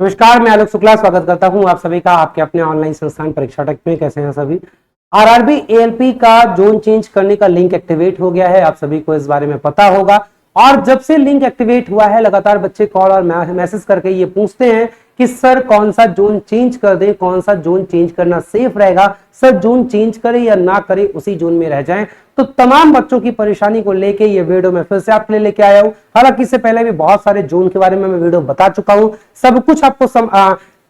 नमस्कार, मैं आलोक शुक्ला स्वागत करता हूं आप सभी का आपके अपने ऑनलाइन संस्थान परीक्षा टेक में। कैसे हैं सभी। आरआरबी एएलपी का जोन चेंज करने का लिंक एक्टिवेट हो गया है, आप सभी को इस बारे में पता होगा। और जब से लिंक एक्टिवेट हुआ है लगातार बच्चे कॉल और मैसेज करके ये पूछते हैं कि सर कौन सा जोन चेंज कर दें, कौन सा जोन चेंज करना सेफ रहेगा, सर जोन चेंज करें या ना करें उसी जोन में रह जाएं। तो तमाम बच्चों की परेशानी को लेके ये वीडियो मैं फिर से आपके लिए लेके आया हूं। हालांकि इससे पहले भी बहुत सारे जोन के बारे में मैं वीडियो बता चुका हूं, सब कुछ आपको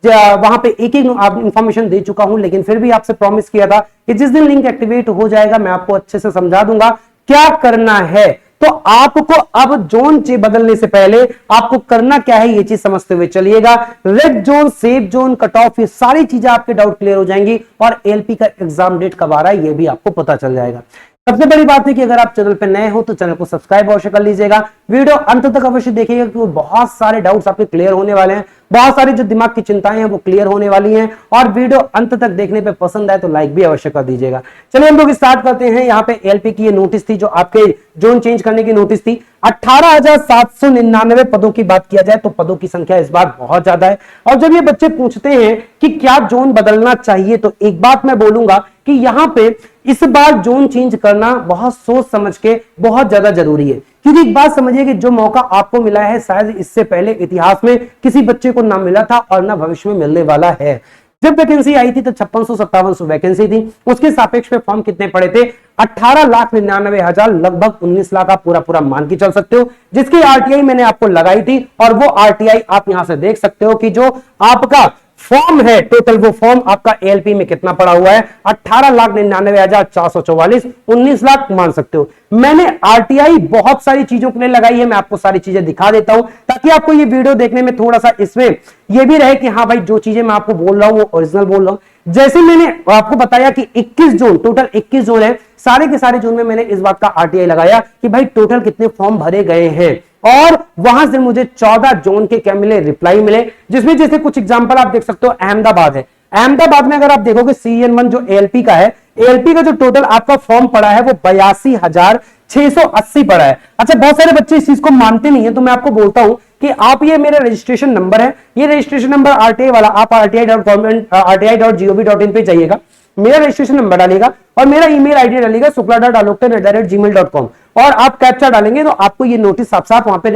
वहां पे एक इंफॉर्मेशन दे चुका हूं, लेकिन फिर भी आपसे प्रॉमिस किया था कि जिस दिन लिंक एक्टिवेट हो जाएगा मैं आपको अच्छे से समझा दूंगा क्या करना है। तो आपको अब जोन बदलने से पहले आपको करना क्या है ये चीज समझते हुए चलिएगा। Red zone, safe zone, cut off, ये सारी चीजें आपके डाउट क्लियर हो जाएंगी और एलपी का एग्जाम डेट कब आ रहा है ये भी आपको पता चल जाएगा। सबसे बड़ी बात है कि अगर आप चैनल पे नए हो तो चैनल को सब्सक्राइब अवश्य कर लीजिएगा, वीडियो अंत तक अवश्य देखिएगा क्योंकि बहुत सारे डाउट्स आपके क्लियर होने वाले हैं, बहुत सारी जो दिमाग की चिंताएं हैं वो क्लियर होने वाली हैं। और वीडियो अंत तक देखने पे पसंद आए तो लाइक भी अवश्य कर दीजिएगा। चलिए हम लोग स्टार्ट करते हैं। यहाँ पे एलपी की ये नोटिस थी जो आपके जोन चेंज करने की नोटिस थी। 18,799 पदों की बात किया जाए तो पदों की संख्या इस बार बहुत ज्यादा है। और जब ये बच्चे पूछते हैं कि क्या जोन बदलना चाहिए तो एक बात मैं बोलूंगा कि यहां पे इस बार जोन चेंज करना बहुत सोच समझ के बहुत ज्यादा जरूरी है। क्योंकि एक बात समझिए कि जो मौका आपको मिला है शायद इससे पहले इतिहास में किसी बच्चे को ना मिला था और ना भविष्य में मिलने वाला है। जब वैकेंसी आई थी तो 5657 वैकेंसी थी, उसके सापेक्ष में फॉर्म कितने पड़े थे? 18,99,000, लगभग 19 लाख आप पूरा मान के चल सकते हो, जिसकी आरटीआई मैंने आपको लगाई थी। और वो आरटीआई आप यहां से देख सकते हो कि जो आपका फॉर्म है टोटल, वो फॉर्म आपका एएलपी में कितना पड़ा हुआ है? 18,99,444, 19 लाख मान सकते हो। मैंने आरटीआई बहुत सारी चीजों के लिए लगाई है, मैं आपको सारी चीजें दिखा देता हूं ताकि आपको ये वीडियो देखने में थोड़ा सा इसमें ये भी रहे कि हाँ भाई जो चीजें मैं आपको बोल रहा हूं वो ओरिजिनल बोल रहा हूं। जैसे मैंने आपको बताया कि 21 जोन, टोटल 21 जोन है, सारे के सारे जोन में मैंने इस बात का आरटीआई लगाया कि भाई टोटल कितने फॉर्म भरे गए हैं। और वहां से मुझे 14 जोन के क्या मिले? रिप्लाई मिले, जिसमें जैसे कुछ एग्जांपल आप देख सकते हो। अहमदाबाद है, अहमदाबाद में अगर आप देखोगे CN1 जो एएलपी का है, एएलपी का जो टोटल आपका फॉर्म पड़ा है वो 82,680 पड़ा है। अच्छा, बहुत सारे बच्चे इस चीज को मानते नहीं है तो मैं आपको बोलता हूं कि आप ये मेरा रजिस्ट्रेशन नंबर है, ये रजिस्ट्रेशन नंबर आरटीआई वाला आप rti.gov.in पे जाइएगा, मेरा रजिस्ट्रेशन नंबर डालिएगा और मेरा ईमेल आईडी डालिएगा shukla.aloktan@gmail.com और आप कैप्चा डालेंगे तो आपको ये नोटिस साफ साफ वहां पे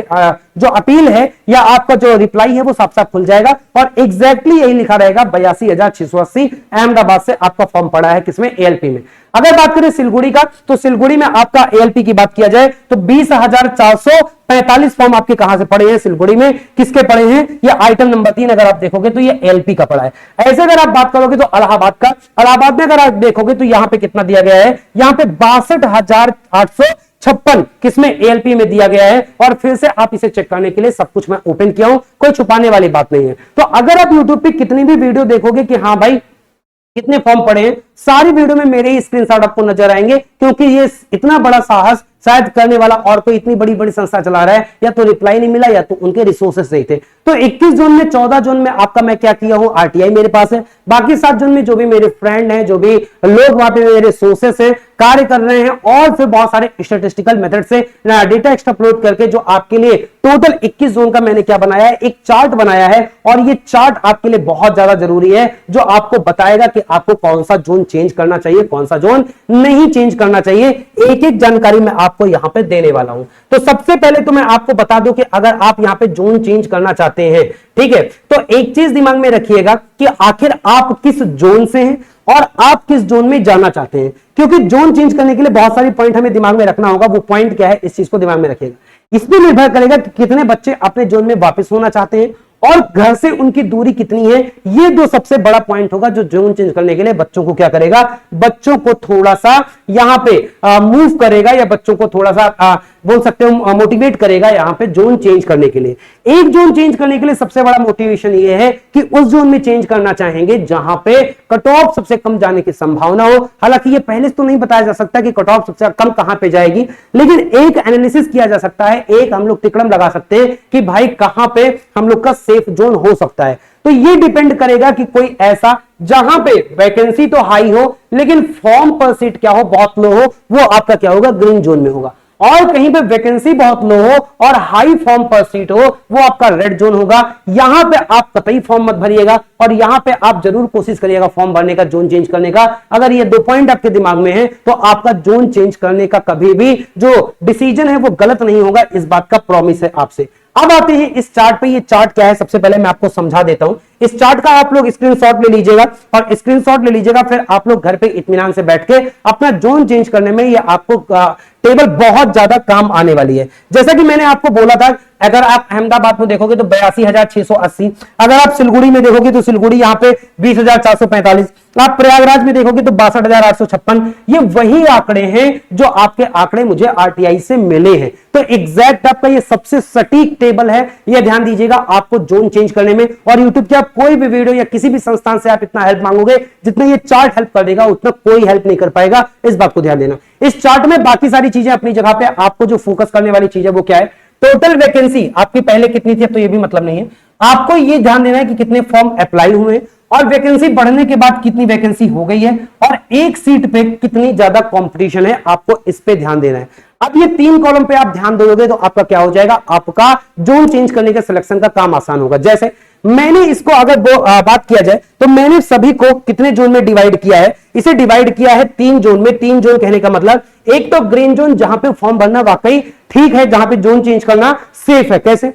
जो अपील है या आपका जो रिप्लाई है वो साफ साफ खुल जाएगा और एग्जैक्टली यही लिखा रहेगा 82,680 अहमदाबाद से आपका फॉर्म पड़ा है किसमें? एएलपी में। अगर बात करें सिलगुड़ी का तो सिलगुड़ी में आपका एएलपी की बात किया जाए तो 20,445 फॉर्म आपके कहां से पड़े हैं? सिलगुड़ी में किसके पड़े हैं? ये आइटम नंबर 3 अगर आप देखोगे तो ये एएलपी का पड़ा है। ऐसे अगर आप बात करोगे तो इलाहाबाद का, इलाहाबाद में अगर आप देखोगे तो यहां पे कितना दिया गया है? यहां पे 62,856 किसमें? एएलपी में दिया गया है। और फिर से आप इसे चेक करने के लिए सब कुछ मैं ओपन किया हूं, कोई छुपाने वाली बात नहीं है। तो अगर आप यूट्यूब पे कितनी भी वीडियो देखोगे कि हाँ भाई कितने फॉर्म पड़े हैं, सारी वीडियो में मेरे ही स्क्रीनशॉट आपको नजर आएंगे, क्योंकि ये इतना बड़ा साहस शायद करने वाला और कोई इतनी बड़ी बड़ी संस्था चला रहा है या तो रिप्लाई नहीं मिला या तो उनके रिसोर्सेस नहीं थे। तो 21 जोन में 14 जोन में आपका मैं क्या किया हूं? आरटीआई मेरे पास है। बाकी 7 जोन में जो भी मेरे फ्रेंड हैं, जो भी लोग वहां पे मेरे सोर्सेस हैं, कार्य कर रहे हैं और फिर बहुत सारे स्टैटिस्टिकल मेथड से डेटा एक्सट्रापोलेट करके जो आपके लिए टोटल 21 जोन का मैंने क्या बनाया है? एक चार्ट बनाया है। और ये चार्ट आपके लिए बहुत ज्यादा जरूरी है जो आपको बताएगा कि आपको कौन सा जोन चेंज करना चाहिए, कौन सा जोन नहीं चेंज करना चाहिए। एक एक जानकारी मैं आपको यहां पे देने वाला हूं। तो सबसे पहले तो मैं आपको बता दूं कि अगर आप यहां पे जोन चेंज करना चाहते हैं, ठीक है, तो एक चीज दिमाग में रखिएगा कि आखिर आप किस जोन से हैं और आप किस जोन में जाना चाहते हैं। क्योंकि जोन चेंज करने के लिए बहुत सारी पॉइंट हमें दिमाग में रखना होगा। वो पॉइंट क्या है इस चीज को दिमाग में रखिएगा। इसमें निर्भर करेगा कि कितने बच्चे अपने जोन में वापस होना चाहते हैं और घर से उनकी दूरी कितनी है। ये दो सबसे बड़ा पॉइंट होगा जो जोन चेंज करने के लिए बच्चों को क्या करेगा? बच्चों को थोड़ा सा यहां पे मूव करेगा या बच्चों को थोड़ा सा बोल सकते हो मोटिवेट करेगा यहां पे जोन चेंज करने के लिए। एक जोन चेंज करने के लिए सबसे बड़ा मोटिवेशन ये है कि उस जोन में चेंज करना चाहेंगे जहां पे कट ऑफ सबसे कम जाने की संभावना हो। हालांकि ये पहले से तो नहीं बताया जा सकता कि कट ऑफ सबसे कम कहां पे जाएगी, लेकिन एक एनालिसिस किया जा सकता है, एक हम लोग तिकड़म लगा सकते हैं कि भाई कहां पे हम लोग का सेफ जोन हो सकता है। तो ये डिपेंड करेगा कि कोई ऐसा जहां पे वैकेंसी तो हाई हो लेकिन फॉर्म पर सीट क्या हो? बहुत लो हो, वो आपका क्या होगा? ग्रीन जोन में होगा। और कहीं पे वैकेंसी बहुत लो हो और हाई फॉर्म पर सीट हो, वो आपका रेड जोन होगा। यहां पे आप कतई फॉर्म मत भरिएगा और यहां पे आप जरूर कोशिश करिएगा फॉर्म भरने का, जोन चेंज करने का। अगर ये 2 पॉइंट आपके दिमाग में है तो आपका जोन चेंज करने का कभी भी जो डिसीजन है वो गलत नहीं होगा, इस बात का प्रॉमिस है आपसे। अब आते हैं इस चार्ट पे। ये चार्ट क्या है सबसे पहले मैं आपको समझा देता हूं। इस चार्ट का आप लोग स्क्रीनशॉट ले लीजिएगा और स्क्रीनशॉट ले लीजिएगा, फिर आप लोग घर पे इत्मीनान से बैठ के अपना जोन चेंज करने में ये आपको टेबल बहुत ज्यादा काम आने वाली है। जैसा कि मैंने आपको बोला था, अगर आप अहमदाबाद में देखोगे तो 82,680, अगर आप सिलगुड़ी में देखोगे तो सिलगुड़ी यहां पे 20,445, आप प्रयागराज में देखोगे तो 62,856। ये वही आंकड़े हैं जो आपके आंकड़े मुझे आरटीआई से मिले हैं। तो एग्जैक्ट आपका ये सबसे सटीक टेबल है, ये ध्यान दीजिएगा आपको जोन चेंज करने में। और यूट्यूब के आप कोई भी वीडियो या किसी भी संस्थान से आप इतना हेल्प मांगोगे, जितना ये चार्ट हेल्प कर देगा उतना कोई हेल्प नहीं कर पाएगा, इस बात को ध्यान देना। इस चार्ट में बाकी सारी चीजें अपनी जगह पे, आपको जो फोकस करने वाली चीज है वो क्या है, टोटल वैकेंसी आपकी पहले कितनी थी, अब तो ये भी मतलब नहीं है। आपको ये ध्यान देना है कि कितने फॉर्म अप्लाई हुए और वैकेंसी बढ़ने के बाद कितनी वैकेंसी हो गई है और एक सीट पे कितनी ज्यादा कंपटीशन है, आपको इस पे ध्यान देना है। अब ये 3 कॉलम पे आप ध्यान दोगे तो आपका क्या हो जाएगा, आपका जोन चेंज करने के सिलेक्शन का काम आसान होगा। जैसे मैंने इसको अगर बात किया जाए तो मैंने सभी को कितने जोन में डिवाइड किया है, इसे डिवाइड किया है 3 जोन में। 3 जोन कहने का मतलब, एक तो ग्रीन जोन जहां पे फॉर्म भरना वाकई ठीक है, जहां पे जोन चेंज करना सेफ है। कैसे,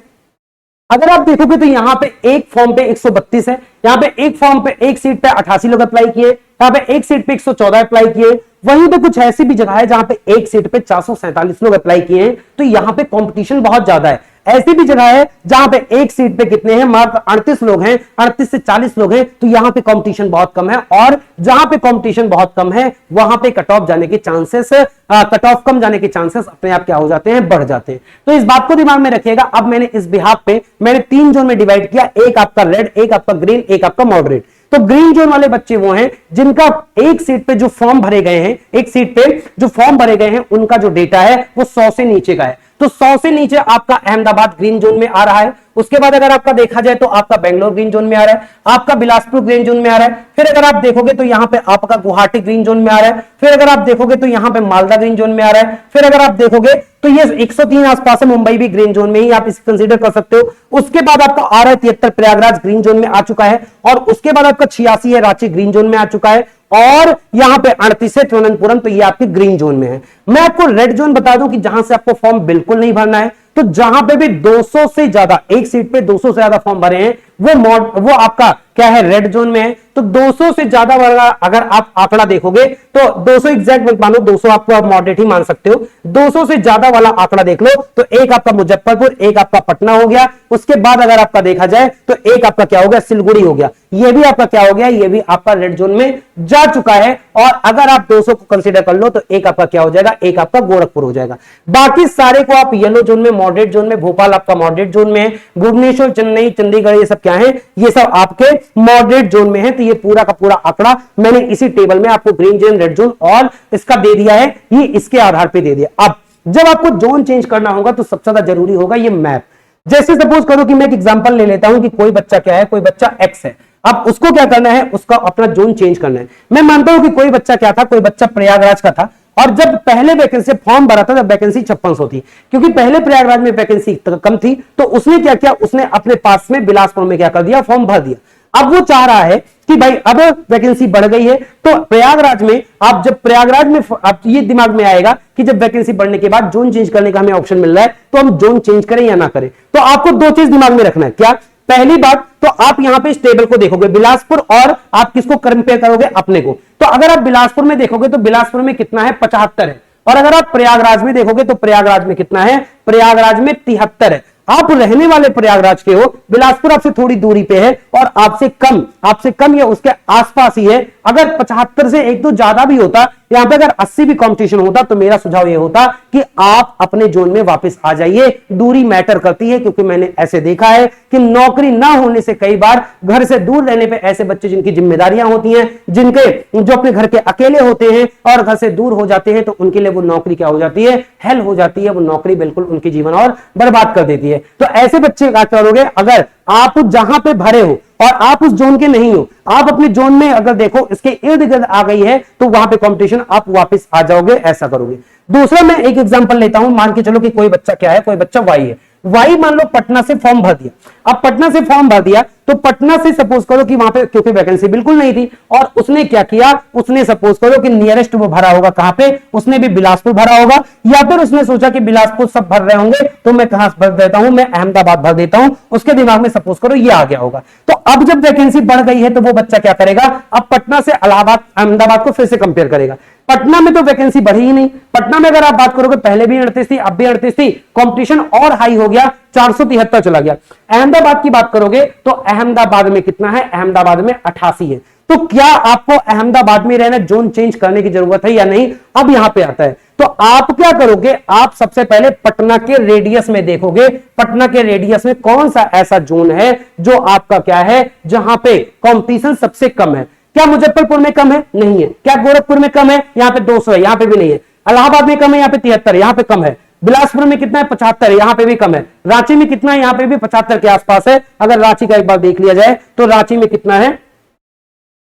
अगर आप देखोगे तो यहां पे एक फॉर्म पे 132 है, यहां पे एक फॉर्म पे एक सीट पे 88 लोग अप्लाई किए, यहां पे एक सीट पे 114 अप्लाई किए। वहीं पे कुछ ऐसी भी जगह है जहां पे एक सीट पे 447 लोग अप्लाई किए हैं, तो यहां पे कंपटीशन बहुत ज्यादा है। ऐसी भी जगह है जहां पे एक सीट पे कितने हैं, मात्र 38 लोग हैं, 38 से 40 लोग हैं, तो यहां पे कंपटीशन बहुत कम है। और जहां पे कंपटीशन बहुत कम है वहां पे कट ऑफ जाने के चांसेस, कट ऑफ कम जाने के चांसेस अपने आप क्या हो जाते हैं, बढ़ जाते हैं। तो इस बात को दिमाग में रखिएगा। अब मैंने इस बिहाफ पे मैंने 3 जोन में डिवाइड किया, एक आपका रेड, एक आपका ग्रीन, एक आपका मॉडरेट। तो ग्रीन जोन वाले बच्चे वो हैं जिनका एक सीट पे जो फॉर्म भरे गए हैं, एक सीट पे जो फॉर्म भरे गए हैं उनका जो डेटा है वो 100 से नीचे का है। तो 100 से नीचे आपका अहमदाबाद ग्रीन जोन में आ रहा है। उसके बाद अगर आपका देखा जाए तो आपका बेंगलोर ग्रीन जोन में आ रहा है, आपका बिलासपुर ग्रीन जोन में आ रहा है। फिर अगर आप देखोगे तो यहां पे आपका गुवाहाटी ग्रीन जोन में आ रहा है। फिर अगर आप देखोगे तो यहां पे मालदा ग्रीन जोन में आ रहा है। फिर अगर आप देखोगे तो ये 103 आसपास है, मुंबई भी ग्रीन जोन में ही, आप इसे कंसीडर कर सकते हो। उसके बाद आपका आ रहा है 73 प्रयागराज ग्रीन जोन में आ चुका है, और उसके बाद आपका 86 है रांची ग्रीन जोन में आ चुका है, और यहां पे 38 है तिरुवनंतपुरम, तो ये आपके ग्रीन जोन में है। मैं आपको रेड जोन बता दूं कि जहां से आपको फॉर्म बिल्कुल नहीं भरना है, तो जहां पे भी 200 से ज्यादा, एक सीट पे 200 से ज्यादा फॉर्म भरे हैं वो आपका क्या है, रेड जोन में है। तो 200 से ज्यादा वाला अगर आप आंकड़ा देखोगे तो 200 एग्जैक्ट मत मानो, 200 आपको आप मॉडरेट ही मान सकते हो। 200 से ज्यादा वाला आंकड़ा देख लो तो एक आपका मुजफ्फरपुर, एक आपका पटना हो गया। उसके बाद अगर आपका देखा जाए तो एक आपका क्या हो गया, सिलगुड़ी हो गया। ये भी आपका क्या हो गया, ये भी आपका रेड जोन में जा चुका है। और अगर आप 200 को कंसीडर कर लो तो एक आपका क्या हो जाएगा, एक आपका गोरखपुर हो जाएगा। बाकी सारे को आप येलो जोन में, मॉडरेट जोन में, भोपाल आपका मॉडरेट जोन में है, भुवनेश्वर, चेन्नई, चंडीगढ़, ये सब क्या है, ये सब आपके मॉडरेट जोन में है। तो ये पूरा का पूरा आंकड़ा मैंने इसी टेबल में आपको ग्रीन जोन, रेड जोन और इसका दे दिया है, ये इसके आधार पे दे दिया। अब जब आपको जोन चेंज करना होगा तो सबसे ज्यादा जरूरी होगा ये मैप। जैसे सपोज करो कि मैं एक एग्जांपल ले लेता हूं कि कोई बच्चा क्या है, कोई बच्चा एक्स है। अब उसको क्या करना है, उसका अपना जोन चेंज करना है। मैं मानता हूं कि कोई बच्चा क्या था, कोई बच्चा प्रयागराज का था, और जब पहले वैकेंसी फॉर्म भरा था तब वैकेंसी 5600 थी, क्योंकि पहले प्रयागराज में वैकेंसी कम थी। तो उसने क्या किया, उसने अपने पास में बिलासपुर में क्या कर दिया, फॉर्म भर दिया। अब वो चाह रहा है कि भाई अब वैकेंसी बढ़ गई है तो प्रयागराज में, आप जब प्रयागराज में, आप ये दिमाग में आएगा कि जब वैकेंसी बढ़ने के बाद जोन चेंज करने का हमें ऑप्शन मिल रहा है तो हम जोन चेंज करें या ना करें। तो आपको 2 चीज दिमाग में रखना है। क्या, पहली बात तो आप यहां पे इस टेबल को देखोगे बिलासपुर, और आप किसको कंपेयर करोगे, अपने को। तो अगर आप बिलासपुर में देखोगे तो बिलासपुर में कितना है, 75 है। और अगर आप प्रयागराज में देखोगे तो प्रयागराज में कितना है, प्रयागराज में 73 है। आप रहने वाले प्रयागराज के हो, बिलासपुर आपसे थोड़ी दूरी पे है और आपसे कम या उसके आसपास ही है। अगर 75 से एक तो ज्यादा भी होता, यहां पे अगर 80 भी कंपटीशन होता, तो मेरा सुझाव यह होता कि आप अपने जोन में वापस आ जाइए। दूरी मैटर करती है, क्योंकि मैंने ऐसे देखा है कि नौकरी ना होने से कई बार घर से दूर रहने पे ऐसे बच्चे जिनकी जिम्मेदारियां होती हैं, जो अपने घर के अकेले होते हैं और घर से दूर हो जाते हैं, तो उनके लिए वो नौकरी क्या हो जाती है, हेल हो जाती है। वो नौकरी बिल्कुल उनके जीवन और बर्बाद कर देती है। तो ऐसे बच्चे क्या करोगे, अगर आप जहां पे भरे हो और आप उस जोन के नहीं हो, आप अपने जोन में अगर देखो इसके इर्द गिर्द आ गई है, तो वहां पे कंपटीशन, आप वापस आ जाओगे, ऐसा करोगे। दूसरा मैं एक एग्जांपल लेता हूं, मान के चलो कि कोई बच्चा क्या है, कोई बच्चा वाई है। वाई मान लो पटना से फॉर्म भर दिया। अब पटना से फॉर्म भर दिया तो पटना से सपोज करो कि वहां पे क्योंकि वैकेंसी बिल्कुल नहीं थी, और उसने क्या किया, उसने सपोज करो कि नियरेस्ट वो भरा होगा कहां पे, उसने भी बिलासपुर भरा होगा, या फिर उसने सोचा कि बिलासपुर सब भर रहे होंगे तो मैं कहां भर देता हूं, मैं अहमदाबाद भर देता हूं। उसके दिमाग में सपोज करो ये आ गया होगा। तो अब जब वैकेंसी बढ़ गई है तो वो बच्चा क्या करेगा, अब पटना से इलाहाबाद अहमदाबाद को फिर से कंपेयर करेगा। पटना में तो वैकेंसी बढ़ी ही नहीं। पटना में अगर आप बात करोगे पहले भी 38 थी, अब भी 38 थी, कंपटीशन और हाई हो गया, 473 चला गया। अहमदाबाद की बात करोगे तो अहमदाबाद में कितना है, अहमदाबाद में 88 है। तो क्या आपको अहमदाबाद में रहना, जोन चेंज करने की जरूरत है या नहीं, अब यहां पे आता है। तो आप क्या करोगे, आप सबसे पहले पटना के रेडियस में देखोगे, पटना के रेडियस में कौन सा ऐसा जोन है जो आपका क्या है, जहां पे कंपटीशन सबसे कम है। क्या मुजफ्फरपुर में कम है, नहीं है। क्या गोरखपुर में कम है, यहां पे 200 है, यहां पे भी नहीं है। इलाहाबाद में कम है, यहां पे 73 है, यहां पे कम है। बिलासपुर में कितना है, 75 है, यहां पे भी कम है। रांची में कितना है, यहां पे भी 75 के आसपास है। अगर रांची का एक बार देख लिया जाए तो रांची में कितना है,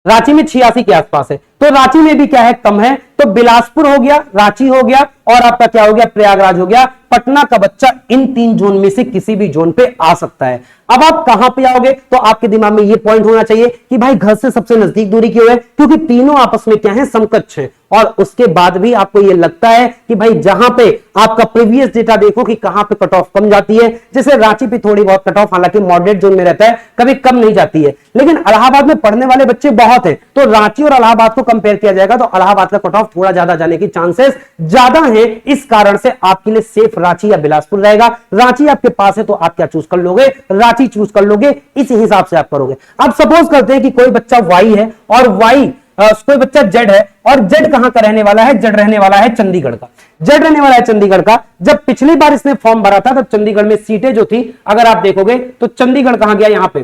रांची में 86 के आसपास है। तो रांची में भी क्या है, कम है। तो बिलासपुर हो गया, रांची हो गया, और आपका क्या हो गया, प्रयागराज हो गया। पटना का बच्चा इन 3 जोन में से किसी भी जोन पे आ सकता है। अब आप कहां पे आओगे, तो आपके दिमाग में ये पॉइंट होना चाहिए कि भाई घर से सबसे नजदीक दूरी क्यों है, क्योंकि तीनों आपस में क्या है, समकक्ष है। और उसके बाद भी आपको ये लगता है कि भाई जहां पे आपका प्रीवियस डेटा देखो कि कहां पे कट ऑफ कम जाती है, जैसे रांची पे थोड़ी बहुत कट ऑफ हालांकि मॉडरेट जोन में रहता है, कभी कम नहीं जाती है, लेकिन इलाहाबाद में पढ़ने वाले बच्चे बहुत हैं, तो रांची और इलाहाबाद को कंपेयर किया जाएगा तो इलाहाबाद का कट ऑफ थोड़ा ज्यादा जाने की चांसेस ज्यादा है। इस कारण से आपके लिए सेफ रांची या बिलासपुर रहेगा। रांची आपके पास है तो आप क्या चूज कर लोगे, रांची चूज कर लोगे, इस हिसाब से आप करोगे। अब सपोज करते हैं कि कोई बच्चा वाई है और वाई कोई बच्चा जेड है, और जेड कहां का रहने वाला है, जेड रहने वाला है चंडीगढ़ का। जेड रहने वाला है चंडीगढ़ का। जब पिछली बार इसने फॉर्म भरा था तो चंडीगढ़ में सीटें जो थी, अगर आप देखोगे तो चंडीगढ़ कहां गया, यहां पे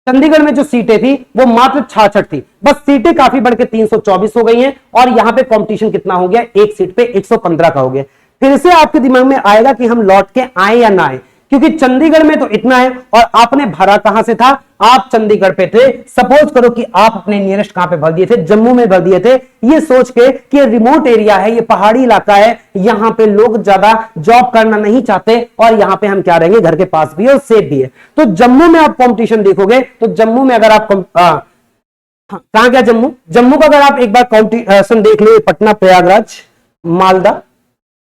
चंडीगढ़ में जो सीटें थी वो मात्र 66 थी। बस सीटें काफी बढ़ के 324 हो गई हैं, और यहां पे कंपटीशन कितना हो गया, एक सीट पे 115 का हो गया। फिर से आपके दिमाग में आएगा कि हम लौट के आए या ना आए, क्योंकि चंडीगढ़ में तो इतना है, और आपने भरा कहां से था, आप चंडीगढ़ पे थे। सपोज करो कि आप अपने नियरेस्ट कहां पे भर दिए थे, जम्मू में भर दिए थे, ये सोच के कि रिमोट एरिया है, ये पहाड़ी इलाका है, यहां पे लोग ज्यादा जॉब करना नहीं चाहते, और यहां पे हम क्या रहेंगे, घर के पास भी है और सेफ भी है। तो जम्मू में आप कंपटीशन देखोगे तो जम्मू में अगर आप कहां गया, जम्मू, जम्मू का अगर आप एक बार कंपटीशन देख लो, पटना, प्रयागराज, मालदा,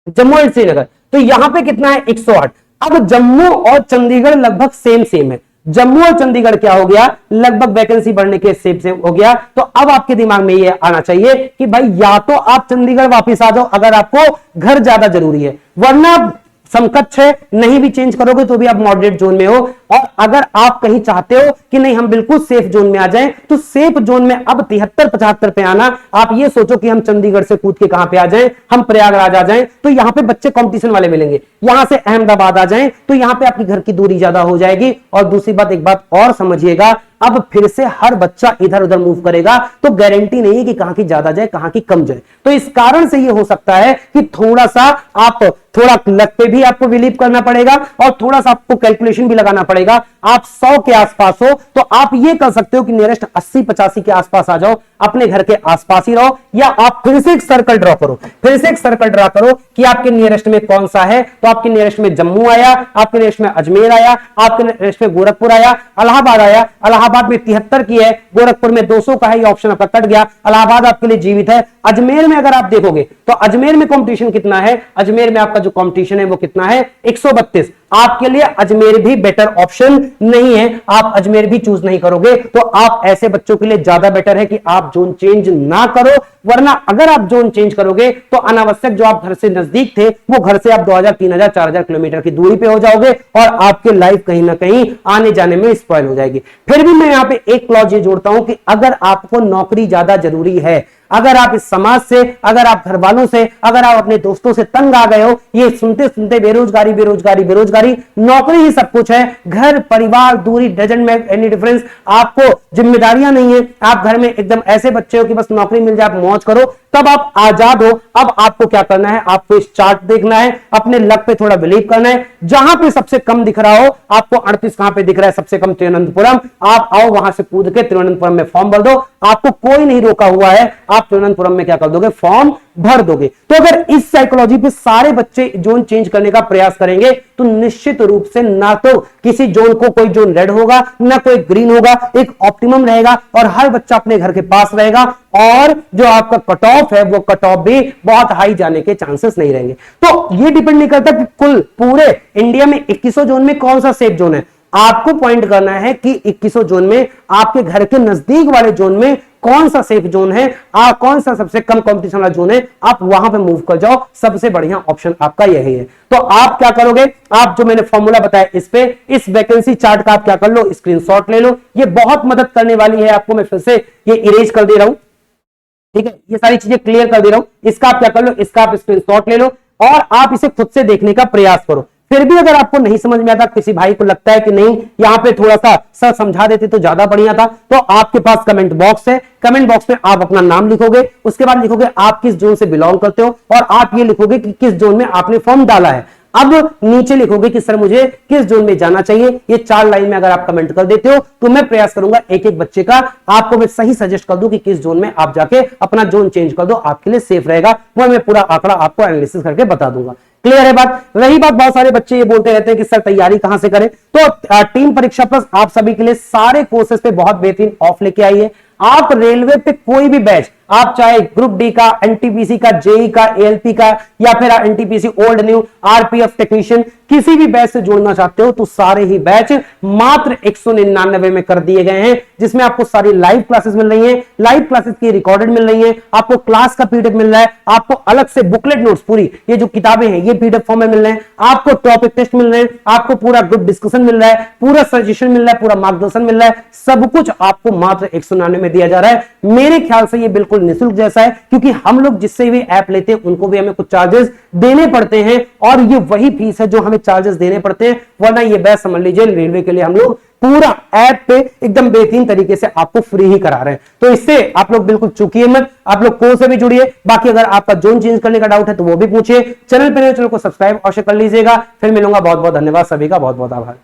जम्मू एंड श्रीनगर, तो यहां पे कितना है, 108। अब जम्मू और चंडीगढ़ लगभग सेम सेम है। जम्मू और चंडीगढ़ क्या हो गया, लगभग वैकेंसी बढ़ने के हिसाब से हो गया। तो अब आपके दिमाग में ये आना चाहिए कि भाई या तो आप चंडीगढ़ वापस आ जाओ अगर आपको घर ज्यादा जरूरी है, वरना समकक्ष है, नहीं भी चेंज करोगे तो भी आप मॉडरेट जोन में हो। और अगर आप कहीं चाहते हो कि नहीं हम बिल्कुल सेफ जोन में आ जाएं, तो सेफ जोन में अब 73-75 पे आना। आप ये सोचो कि हम चंडीगढ़ से कूद के कहां पे आ जाएं, हम प्रयागराज आ जाएं, तो यहां पे बच्चे कंपटीशन वाले मिलेंगे। यहां से अहमदाबाद आ जाएं तो यहां पे आपकी घर की दूरी ज्यादा हो जाएगी। और दूसरी बात, एक बात और समझिएगा, अब फिर से हर बच्चा इधर उधर मूव करेगा तो गारंटी नहीं है कि कहां की ज्यादा जाए कहां की कम जाए। तो इस कारण से ये हो सकता है कि थोड़ा सा आप थोड़ा लक पे भी आपको बिलीव करना पड़ेगा, और थोड़ा सा आपको कैलकुलेशन भी लगाना पड़ेगा। आप 100 के आसपास हो तो आप ये कर सकते हो कि नियरेस्ट 80-85 के आसपास आ जाओ, अपने घर के आसपास ही रहो, या आप फिर से एक सर्कल ड्रॉ करो, फिर से एक सर्कल ड्रॉ करो कि आपके नियरेस्ट में कौन सा है। तो आपके नियरेस्ट में जम्मू आया, आपके नियरेस्ट में अजमेर आया, आपके नियरेस्ट में गोरखपुर आया, इलाहाबाद आया। इलाहाबाद में 73 की है, गोरखपुर में 200 का है, ये ऑप्शन आपका कट गया। इलाहाबाद आपके लिए जीवित है। अजमेर में अगर आप देखोगे तो अजमेर में कंपटीशन कितना है, अजमेर में आपका जो कंपटीशन है वो कितना है, 132। आपके लिए अजमेर भी बेटर ऑप्शन नहीं है, आप अजमेर भी चूज नहीं करोगे। तो आप ऐसे बच्चों के लिए ज्यादा बेटर है कि आप जोन चेंज ना करो, वरना अगर आप जोन चेंज करोगे तो अनावश्यक जो आप घर से नजदीक थे वो घर से आप 2000, 3000, 4000 किलोमीटर की दूरी पे हो जाओगे, और आपके लाइफ कहीं ना कहीं आने जाने में स्पॉइल हो जाएगी। फिर भी मैं यहां पे एक क्लॉज ये जोड़ता हूं कि अगर आपको नौकरी ज्यादा जरूरी है, अगर आप इस समाज से, अगर आप घर वालों से, अगर आप अपने दोस्तों से तंग आ गए हो, ये सुनते सुनते बेरोजगारी बेरोजगारी बेरोजगारी, नौकरी ही सब कुछ है, घर परिवार दूरी डजंट मेक एनी डिफरेंस, आपको जिम्मेदारियां नहीं है, आप घर में एकदम ऐसे बच्चे हो कि बस नौकरी मिल जाए आप मौज करो, तब आप आजाद हो। अब आपको क्या करना है, आपको इस चार्ट देखना है, अपने लक पे थोड़ा बिलीव करना है। जहां पे सबसे कम दिख रहा हो, आपको 38 कहां पे दिख रहा है, सबसे कम तिरुवनंतपुरम, आप आओ वहां से कूद के तिरुवनंतपुरम में फॉर्म भर दो। आपको कोई नहीं रोका हुआ है, आप आप तिरुवनंतपुरम में क्या कर दोगे, फॉर्म भर दोगे। तो अगर इस साइकोलॉजी पे सारे बच्चे जोन चेंज करने का प्रयास करेंगे तो निश्चित रूप से ना तो किसी जोन को कोई जोन रेड होगा, ना कोई ग्रीन होगा, एक ऑप्टिमम रहेगा और हर बच्चा अपने घर के पास रहेगा और जो आपका कट ऑफ है वो कट ऑफ भी बहुत हाई जाने के चांसेस नहीं रहेंगे। तो ये डिपेंड नहीं करता कि कुल पूरे इंडिया में 2100 जोन में कौन सा सेफ जोन है, आपको पॉइंट करना है कि 2100 जोन में आपके घर के नजदीक वाले जोन में कौन सा सेफ जोन है, कौन सा सबसे कम कंपटीशन वाला जोन है, आप वहां पे मूव कर जाओ। सबसे बढ़िया ऑप्शन आपका यही है। तो आप क्या करोगे, आप जो मैंने फॉर्मूला बताया इस पे, इस वैकेंसी चार्ट का आप क्या कर लो, स्क्रीनशॉट ले लो। ये बहुत मदद करने वाली है आपको। मैं फिर से ये इरेज कर दे रहा हूं, ठीक है, ये सारी चीजें क्लियर कर दे रहा हूं। इसका आप क्या कर लो, इसका आप स्क्रीनशॉट ले लो और आप इसे खुद से देखने का प्रयास करो। फिर भी अगर आपको नहीं समझ में आता, किसी भाई को लगता है कि नहीं यहां पे थोड़ा सा सर समझा देते तो ज्यादा बढ़िया था, तो आपके पास कमेंट बॉक्स है। कमेंट बॉक्स में आप अपना नाम लिखोगे, उसके बाद लिखोगे आप किस जोन से बिलोंग करते हो और आप ये लिखोगे कि किस जोन में आपने फॉर्म डाला है। अब नीचे लिखोगे कि सर मुझे किस जोन में जाना चाहिए। ये 4 लाइन में अगर आप कमेंट कर देते हो तो मैं प्रयास करूंगा एक एक बच्चे का आपको मैं सही सजेस्ट कर दूं कि किस जोन में आप जाके अपना जोन चेंज कर दो, आपके लिए सेफ रहेगा। वो मैं पूरा आंकड़ा आपको एनालिसिस करके बता दूंगा। क्लियर है बात। रही बात, बहुत सारे बच्चे ये बोलते रहते हैं कि सर तैयारी कहां से करें, तो टीम परीक्षा प्लस आप सभी के लिए सारे कोर्सेज पे बहुत बेहतरीन ऑफ लेके आई है। आप रेलवे पे कोई भी बैच, आप चाहे ग्रुप डी का, एनटीपीसी का, जेई का, एएलपी का या फिर NTPC old new, RPF technician, किसी भी बैच से जोड़ना चाहते हो तो सारे ही बैच मात्र 199 में कर दिए गए हैं, जिसमें आपको सारी लाइव क्लासेस मिल रही हैं, लाइव क्लासेस की रिकॉर्डेड मिल रही हैं, आपको क्लास का पीडीएफ मिल रहा है, आपको अलग से बुकलेट नोट्स पूरी ये जो किताबें हैं ये पीडीएफ फॉर्म में मिल रहे हैं, आपको टॉपिक टेस्ट मिल रहे हैं, आपको पूरा ग्रुप डिस्कशन मिल रहा है, पूरा सजेशन मिल रहा है, पूरा मार्गदर्शन मिल रहा है, सब कुछ आपको मात्र 199 में दिया जा रहा है। मेरे ख्याल से ये बिल्कुल निःशुल्क जैसा है, क्योंकि हम लोग जिससे भी ऐप लेते हैं उनको भी हमें कुछ चार्जेस देने पड़ते हैं और ये वही फीस है जो हमें चार्जेस देने पड़ते हैं, वरना ये बैच समझ लीजिए रेलवे के लिए हम लोग पूरा ऐप पे एकदम बेहतरीन तरीके से आपको फ्री ही करा रहे हैं। तो इससे आप लोग बिल्कुल चूकिए मत, आप लोग कोर्स से भी जुड़िए। बाकी अगर आपका जोन चेंज करने का डाउट है तो वो भी पूछिए। चैनल पर चैनल को सब्सक्राइब अवश्य कर लीजिएगा। फिर मिलूंगा, बहुत बहुत धन्यवाद, सभी का बहुत बहुत आभार।